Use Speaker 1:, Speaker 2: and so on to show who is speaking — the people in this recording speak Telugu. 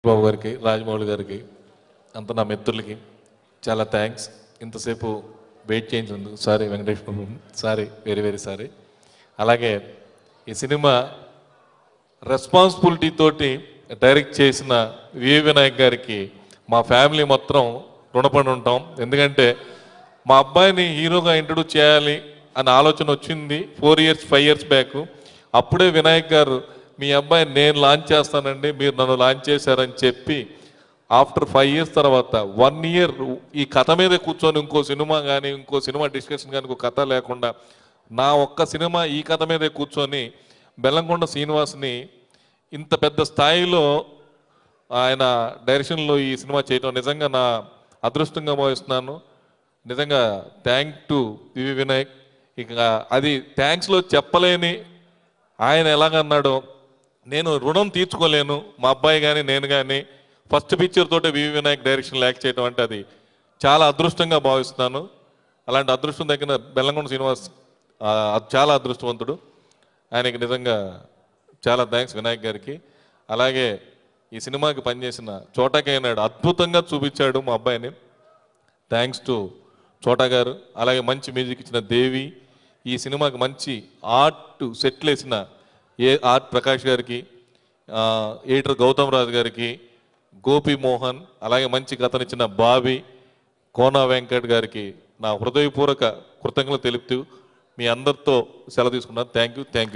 Speaker 1: బాబు గారికి, రాజమౌళి గారికి, అంత నా మిత్రులకి చాలా థ్యాంక్స్. ఇంతసేపు వెయిట్ చేయించినందుకు సారీ వెంకటేష్ బాబు, సారీ, వెరీ వెరీ సారీ. అలాగే ఈ సినిమా రెస్పాన్సిబిలిటీ తోటి డైరెక్ట్ చేసిన వివి వినాయక్ గారికి మా ఫ్యామిలీ మొత్తం రుణపడి ఉంటాం. ఎందుకంటే మా అబ్బాయిని హీరోగా ఇంట్రడ్యూస్ చేయాలి అనే ఆలోచన వచ్చింది 4 years 5 years బ్యాక్. అప్పుడే వినాయక్ గారు మీ అబ్బాయిని నేను లాంచ్ చేస్తానండి, మీరు నన్ను లాంచ్ చేశారని చెప్పి ఆఫ్టర్ 5 years తర్వాత 1 year ఈ కథ మీదే కూర్చొని ఇంకో సినిమా డిస్కషన్ కానీ ఇంకో కథ లేకుండా నా ఒక్క సినిమా ఈ కథ మీదే కూర్చొని బెల్లంకొండ శ్రీనివాస్ని ఇంత పెద్ద స్థాయిలో ఆయన డైరెక్షన్లో ఈ సినిమా చేయడం నిజంగా నా అదృష్టంగా భావిస్తున్నాను. నిజంగా థ్యాంక్ టు వివి వినాయక్. ఇక అది థ్యాంక్స్లో చెప్పలేని ఆయన ఎలాగన్నాడో నేను రుణం తీర్చుకోలేను. మా అబ్బాయి కానీ నేను కానీ ఫస్ట్ పిక్చర్ తోటే వివి వినాయక్ డైరెక్షన్ యాక్ట్ చేయడం అంటే అది చాలా అదృష్టంగా భావిస్తున్నాను. అలాంటి అదృష్టం దగ్గర బెల్లంకొండ శ్రీనివాస్ చాలా అదృష్టవంతుడు. ఆయనకి నిజంగా చాలా థ్యాంక్స్ వినాయక్ గారికి. అలాగే ఈ సినిమాకి పనిచేసిన చోటాకైనాడు అద్భుతంగా చూపించాడు మా అబ్బాయిని. థ్యాంక్స్ టు చోటా గారు. అలాగే మంచి మ్యూజిక్ ఇచ్చిన దేవి, ఈ సినిమాకి మంచి ఆర్ట్ సెట్లు వేసిన ఆర్ట్ ప్రకాష్ గారికి, ఎడిటర్ గౌతమ్ రాజు గారికి, గోపి మోహన్, అలాగే మంచి కథనిచ్చిన బాబీ, కోనా వెంకట్ గారికి నా హృదయపూర్వక కృతజ్ఞతలు తెలుపుతూ మీ అందరితో సెలవు తీసుకున్నాను. Thank you.